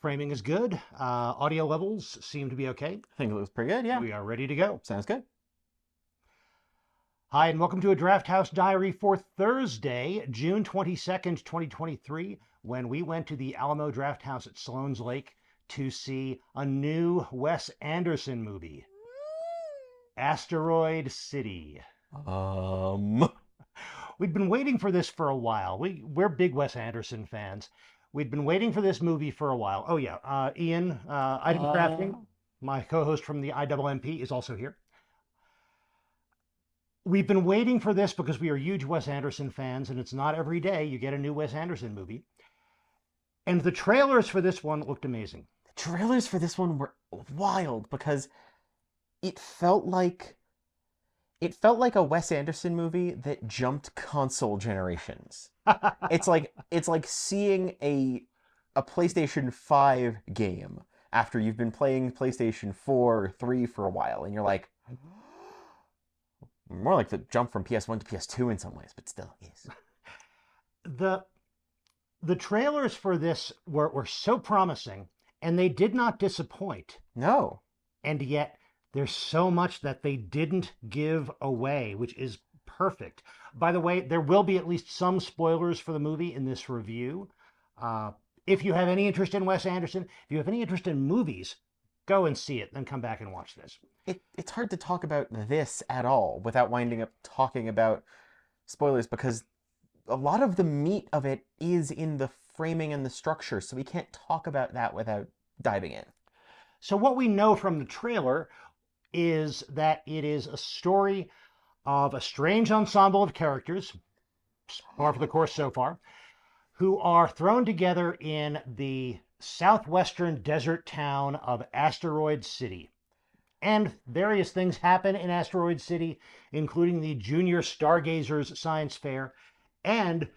Framing is good. Audio levels seem to be okay. I think it looks pretty good, yeah. We are ready to go. Sounds good. Hi, and welcome to a Drafthouse Diary for Thursday, June 22nd, 2023, when we went to the Alamo Drafthouse at Sloan's Lake to see a new Wes Anderson movie, Asteroid City. We'd been waiting for this for a while. We're big Wes Anderson fans. We'd been waiting for this movie for a while. Oh, yeah. Ian, Item Crafting, my co-host from the IMMP, is also here. We've been waiting for this because we are huge Wes Anderson fans, and it's not every day you get a new Wes Anderson movie. And the trailers for this one looked amazing. The trailers for this one were wild because it felt like a Wes Anderson movie that jumped console generations. It's like seeing a PlayStation 5 game after you've been playing PlayStation 4 or 3 for a while, and you're like, more like the jump from PS1 to PS2 in some ways, but still is. The trailers for this were so promising, and they did not disappoint. No. And yet there's so much that they didn't give away, which is perfect. By the way, there will be at least some spoilers for the movie in this review. If you have any interest in Wes Anderson, if you have any interest in movies, go and see it, then come back and watch this. It's hard to talk about this at all without winding up talking about spoilers, because a lot of the meat of it is in the framing and the structure, so we can't talk about that without diving in. So what we know from the trailer is that it is a story of a strange ensemble of characters, par for the course so far, who are thrown together in the southwestern desert town of Asteroid City. And various things happen in Asteroid City, including the Junior Stargazers Science Fair and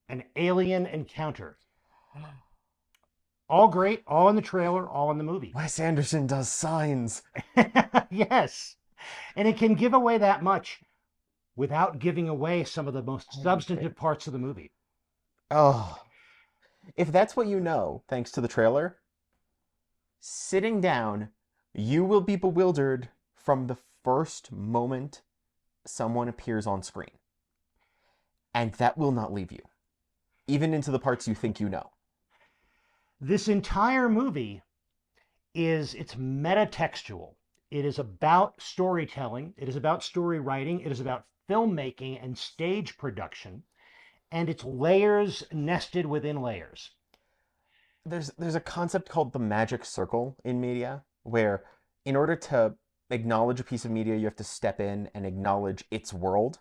an alien encounter. All great, all in the trailer, all in the movie. Wes Anderson does signs. Yes. And it can give away that much without giving away some of the most substantive parts of the movie. Oh. If that's what you know, thanks to the trailer, sitting down, you will be bewildered from the first moment someone appears on screen. And that will not leave you, even into the parts you think you know. This entire movie it's metatextual. It is about storytelling. It is about story writing. It is about filmmaking and stage production. And it's layers nested within layers. There's a concept called the magic circle in media, where in order to acknowledge a piece of media, you have to step in and acknowledge its world.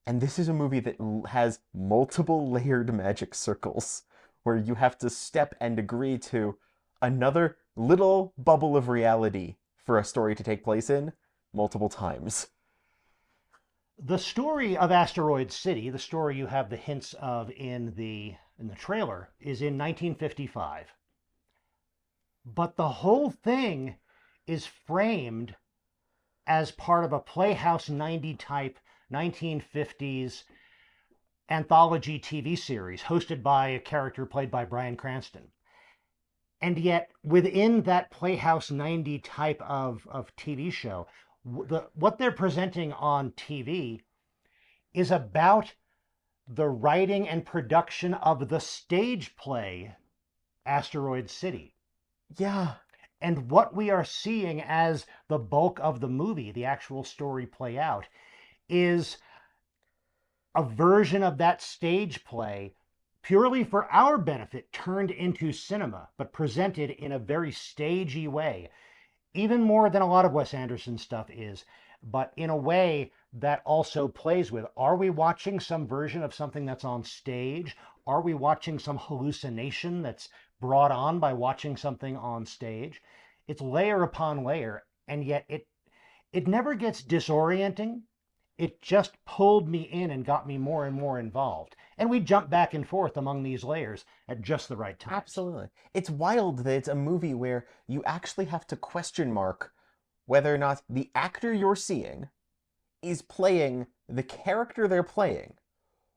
And this is a movie that has multiple layered magic circles, where you have to step and agree to another little bubble of reality for a story to take place in multiple times. The story of Asteroid City, the story you have the hints of in the trailer, is in 1955. But the whole thing is framed as part of a Playhouse 90 type 1950s anthology TV series hosted by a character played by Bryan Cranston. And yet, within that Playhouse 90 type of TV show, what they're presenting on TV is about the writing and production of the stage play Asteroid City. Yeah. And what we are seeing as the bulk of the movie, the actual story play out, is a version of that stage play purely for our benefit turned into cinema, but presented in a very stagey way. Even more than a lot of Wes Anderson stuff is, but in a way that also plays with, are we watching some version of something that's on stage? Are we watching some hallucination that's brought on by watching something on stage? It's layer upon layer, and yet it never gets disorienting. It just pulled me in and got me more and more involved. And we jump back and forth among these layers at just the right time. Absolutely. It's wild that it's a movie where you actually have to question mark whether or not the actor you're seeing is playing the character they're playing,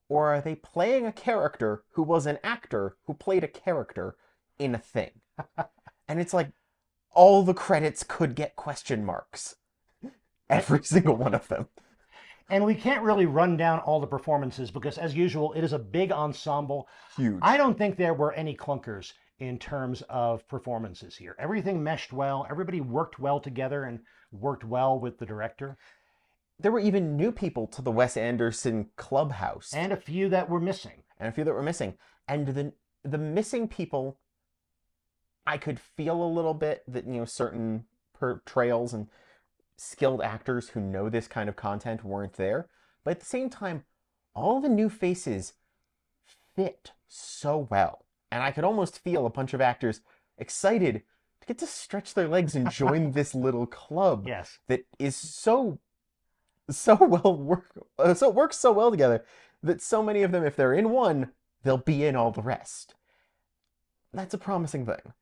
or are they playing a character who was an actor who played a character in a thing. And it's like all the credits could get question marks. Every single one of them. And we can't really run down all the performances because, as usual, it is a big ensemble. Huge. I don't think there were any clunkers in terms of performances here. Everything meshed well. Everybody worked well together and worked well with the director. There were even new people to the Wes Anderson clubhouse. And a few that were missing. And the missing people, I could feel a little bit that, certain portrayals and skilled actors who know this kind of content weren't there. But at the same time, all the new faces fit so well. And I could almost feel a bunch of actors excited to get to stretch their legs and join this little club. Yes. That is so works so well together that so many of them, if they're in one, they'll be in all the rest. That's a promising thing.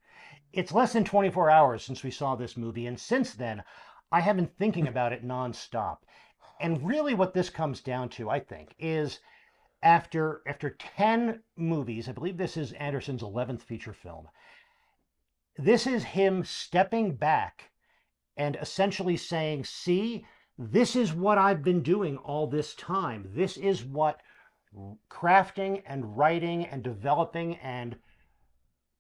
It's less than 24 hours since we saw this movie, and since then, I have been thinking about it nonstop. And really what this comes down to, I think, is after 10 movies, I believe this is Anderson's 11th feature film, this is him stepping back and essentially saying, see, this is what I've been doing all this time. This is what crafting and writing and developing and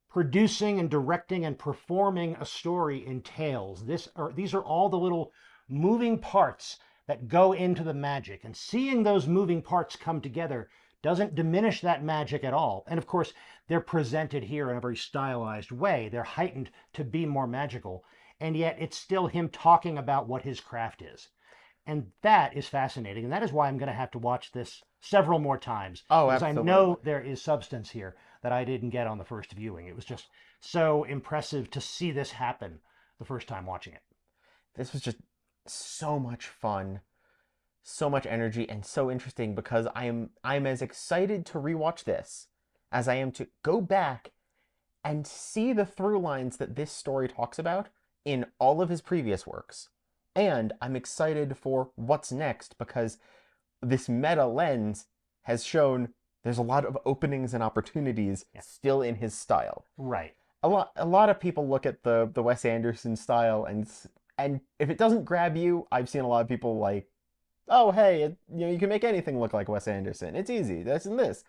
producing and directing and performing a story entails. These are all the little moving parts that go into the magic. And seeing those moving parts come together doesn't diminish that magic at all. And of course, they're presented here in a very stylized way. They're heightened to be more magical. And yet it's still him talking about what his craft is. And that is fascinating. And that is why I'm going to have to watch this several more times. Oh, because absolutely. I know there is substance here that I didn't get on the first viewing. It was just so impressive to see this happen the first time watching it. This was just so much fun, so much energy, and so interesting because I'm as excited to rewatch this as I am to go back and see the through lines that this story talks about in all of his previous works. And I'm excited for what's next because this meta lens has shown there's a lot of openings and opportunities still in his style. Right. A lot of people look at the Wes Anderson style and if it doesn't grab you, I've seen a lot of people like, oh hey, you can make anything look like Wes Anderson. It's easy. This and this.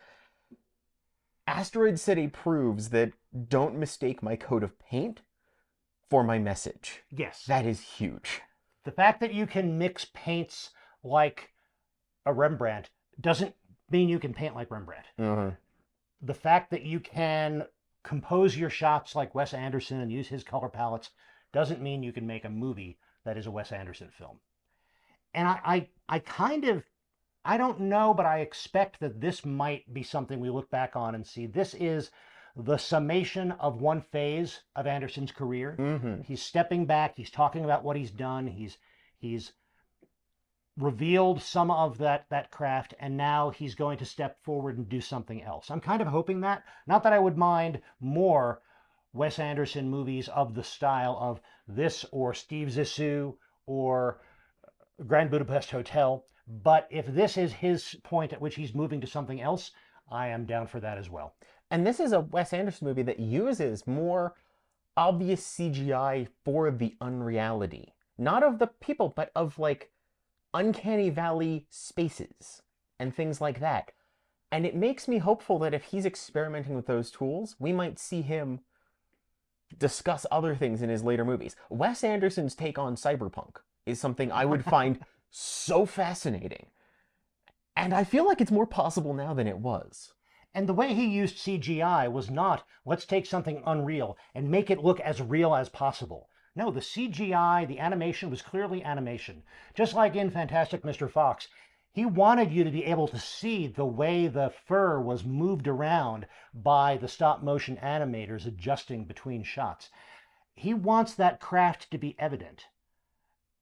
Asteroid City proves that don't mistake my coat of paint for my message. Yes. That is huge. The fact that you can mix paints like a Rembrandt doesn't mean you can paint like Rembrandt. Mm-hmm. The fact that you can compose your shots like Wes Anderson and use his color palettes doesn't mean you can make a movie that is a Wes Anderson film. And I don't know, but I expect that this might be something we look back on and see this is the summation of one phase of Anderson's career. Mm-hmm. He's stepping back. He's talking about what he's done. He's revealed some of that craft, and now he's going to step forward and do something else. I'm kind of hoping that. Not that I would mind more Wes Anderson movies of the style of this or Steve Zissou or Grand Budapest Hotel, but if this is his point at which he's moving to something else, I am down for that as well. And this is a Wes Anderson movie that uses more obvious CGI for the unreality. Not of the people, but of like uncanny valley spaces and things like that. And it makes me hopeful that if he's experimenting with those tools, we might see him discuss other things in his later movies. Wes Anderson's take on cyberpunk is something I would find so fascinating. And I feel like it's more possible now than it was. And the way he used CGI was not, let's take something unreal and make it look as real as possible. No, the CGI, the animation was clearly animation. Just like in Fantastic Mr. Fox, he wanted you to be able to see the way the fur was moved around by the stop-motion animators adjusting between shots. He wants that craft to be evident.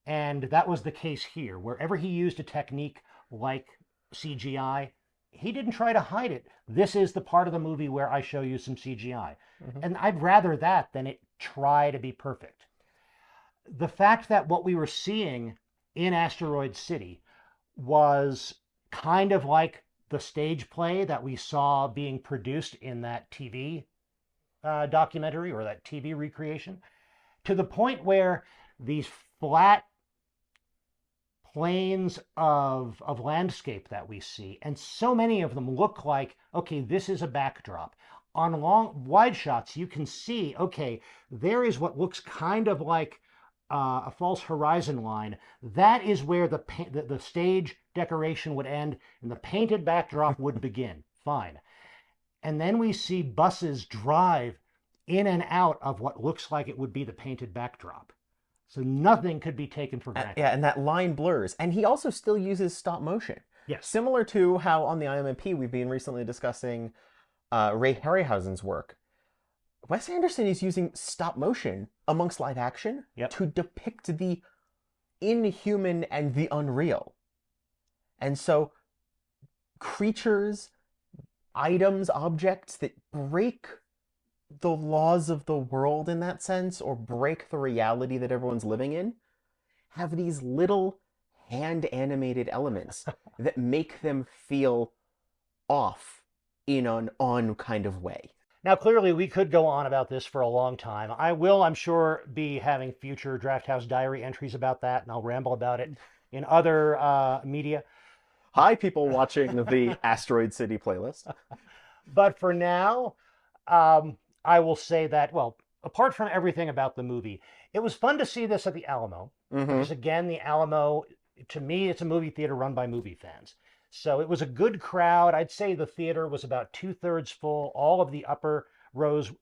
And that was the case here. Wherever he used a technique like CGI, he didn't try to hide it. This is the part of the movie where I show you some CGI. Mm-hmm. And I'd rather that than it try to be perfect. The fact that what we were seeing in Asteroid City was kind of like the stage play that we saw being produced in that TV documentary or that TV recreation, to the point where these flat planes of landscape that we see, and so many of them look like, okay, this is a backdrop. On long wide shots, you can see, okay, there is what looks kind of like a false horizon line. That is where the stage decoration would end and the painted backdrop would begin. Fine. And then we see buses drive in and out of what looks like it would be the painted backdrop. So nothing could be taken for granted. Yeah, and that line blurs. And he also still uses stop motion. Yes. Similar to how on the IMMP we've been recently discussing Ray Harryhausen's work. Wes Anderson is using stop motion amongst live action to depict the inhuman and the unreal. And so creatures, items, objects that break the laws of the world in that sense, or break the reality that everyone's living in, have these little hand-animated elements that make them feel off in an on kind of way. Now, clearly, we could go on about this for a long time. I will, I'm sure, be having future Drafthouse Diary entries about that, and I'll ramble about it in other media. Hi, people watching the Asteroid City playlist. But for now, I will say that, well, apart from everything about the movie, it was fun to see this at the Alamo. Because again, the Alamo, to me, it's a movie theater run by movie fans. So it was a good crowd. I'd say the theater was about 2/3 full. All of the upper rows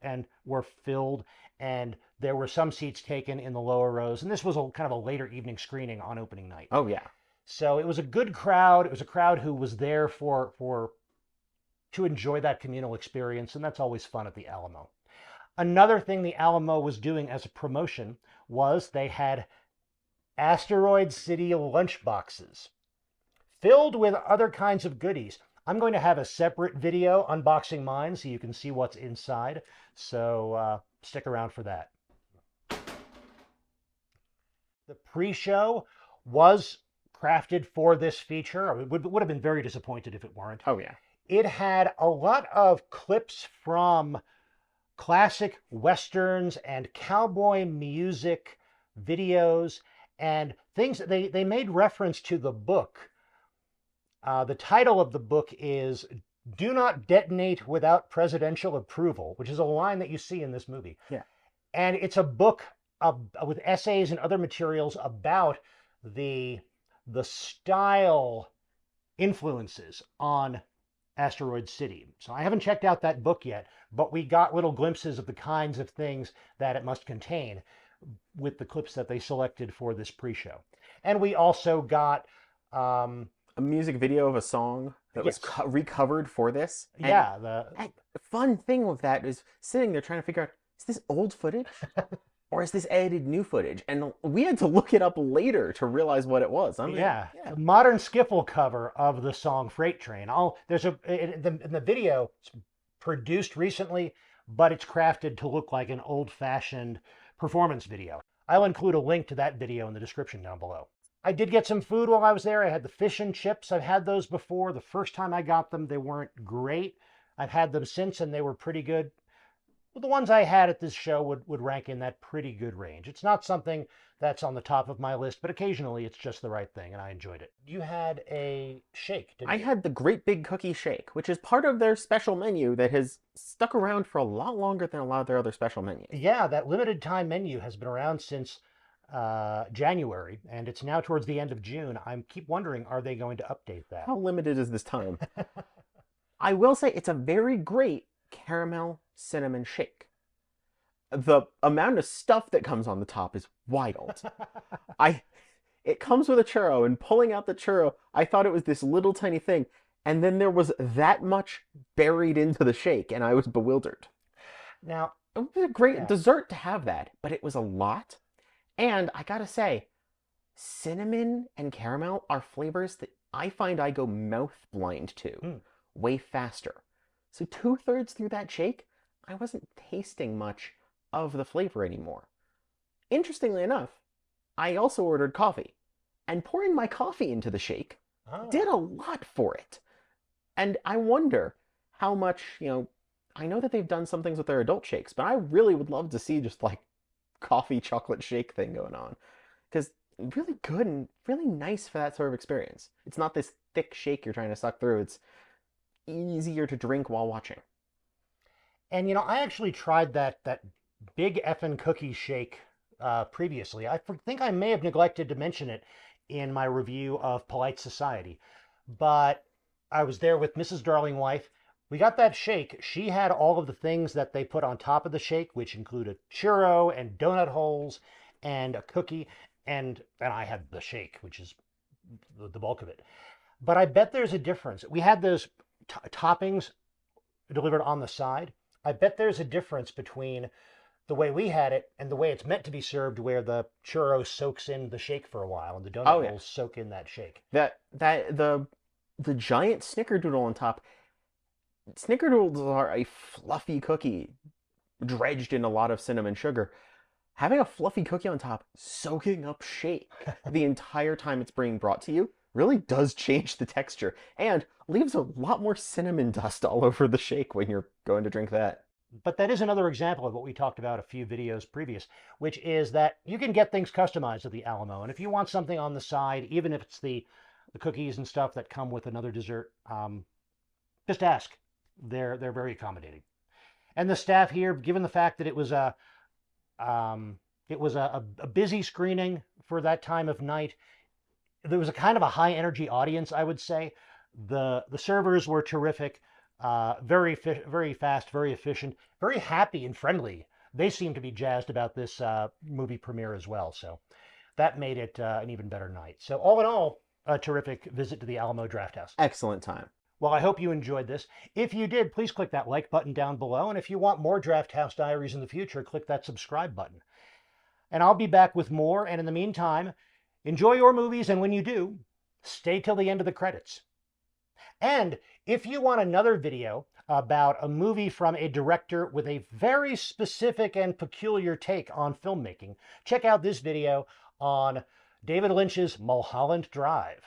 were filled, and there were some seats taken in the lower rows. And this was kind of a later evening screening on opening night. Oh, yeah. So it was a good crowd. It was a crowd who was there to enjoy that communal experience, and that's always fun at the Alamo. Another thing the Alamo was doing as a promotion was they had Asteroid City lunchboxes filled with other kinds of goodies. I'm going to have a separate video unboxing mine so you can see what's inside. So stick around for that. The pre-show was crafted for this feature. I would have been very disappointed if it weren't. Oh, yeah. It had a lot of clips from classic westerns and cowboy music videos and things. They made reference to the book. The title of the book is "Do Not Detonate Without Presidential Approval," which is a line that you see in this movie. Yeah. And it's a book with essays and other materials about the style influences on Asteroid City. So I haven't checked out that book yet, but we got little glimpses of the kinds of things that it must contain with the clips that they selected for this pre-show. And we also got a music video of a song that was recovered for this. And yeah. The fun thing with that is sitting there trying to figure out, is this old footage? Or is this edited new footage? And we had to look it up later to realize what it was. I mean, yeah. A modern skiffle cover of the song Freight Train. In the video, it's produced recently, but it's crafted to look like an old-fashioned performance video. I'll include a link to that video in the description down below. I did get some food while I was there. I had the fish and chips. I've had those before. The first time I got them, they weren't great. I've had them since, and they were pretty good. Well, the ones I had at this show would rank in that pretty good range. It's not something that's on the top of my list, but occasionally it's just the right thing, and I enjoyed it. You had a shake, didn't you? I had the Great Big Cookie Shake, which is part of their special menu that has stuck around for a lot longer than a lot of their other special menus. Yeah, that limited time menu has been around since January, and it's now towards the end of June. I keep wondering, are they going to update that? How limited is this time? I will say it's a very great caramel cinnamon shake. The amount of stuff that comes on the top is wild. It comes with a churro, and pulling out the churro, I thought it was this little tiny thing, and then there was that much buried into the shake, and I was bewildered. Now, it was a great dessert to have that, but it was a lot. And I gotta say, cinnamon and caramel are flavors that I find I go mouth blind to way faster. So 2/3 through that shake, I wasn't tasting much of the flavor anymore. Interestingly enough, I also ordered coffee, and pouring my coffee into the shake did a lot for it. And I wonder how much, I know that they've done some things with their adult shakes, but I really would love to see just like coffee chocolate shake thing going on, because really good and really nice for that sort of experience. It's not this thick shake you're trying to suck through. It's easier to drink while watching. And I actually tried that big effin' cookie shake previously. I think I may have neglected to mention it in my review of Polite Society, but I was there with Mrs. Darling Wife. We got that shake. She had all of the things that they put on top of the shake, which include a churro and donut holes and a cookie, and I had the shake, which is the bulk of it. But I bet there's a difference. We had those toppings delivered on the side. I bet there's a difference between the way we had it and the way it's meant to be served, where the churro soaks in the shake for a while and the donut holes soak in that shake. The giant snickerdoodle on top. Snickerdoodles are a fluffy cookie dredged in a lot of cinnamon sugar. Having a fluffy cookie on top, soaking up shake the entire time it's being brought to you, really does change the texture and leaves a lot more cinnamon dust all over the shake when you're going to drink that. But that is another example of what we talked about a few videos previous, which is that you can get things customized at the Alamo. And if you want something on the side, even if it's the cookies and stuff that come with another dessert, just ask. They're very accommodating. And the staff here, given the fact that it was a busy screening for that time of night, there was a kind of a high energy audience, I would say. The servers were terrific, very fast, very efficient, very happy and friendly. They seemed to be jazzed about this movie premiere as well. So that made it an even better night. So all in all, a terrific visit to the Alamo Drafthouse. Excellent time. Well, I hope you enjoyed this. If you did, please click that like button down below. And if you want more Drafthouse Diaries in the future, click that subscribe button. And I'll be back with more. And in the meantime, enjoy your movies. And when you do, stay till the end of the credits. And if you want another video about a movie from a director with a very specific and peculiar take on filmmaking, check out this video on David Lynch's Mulholland Drive.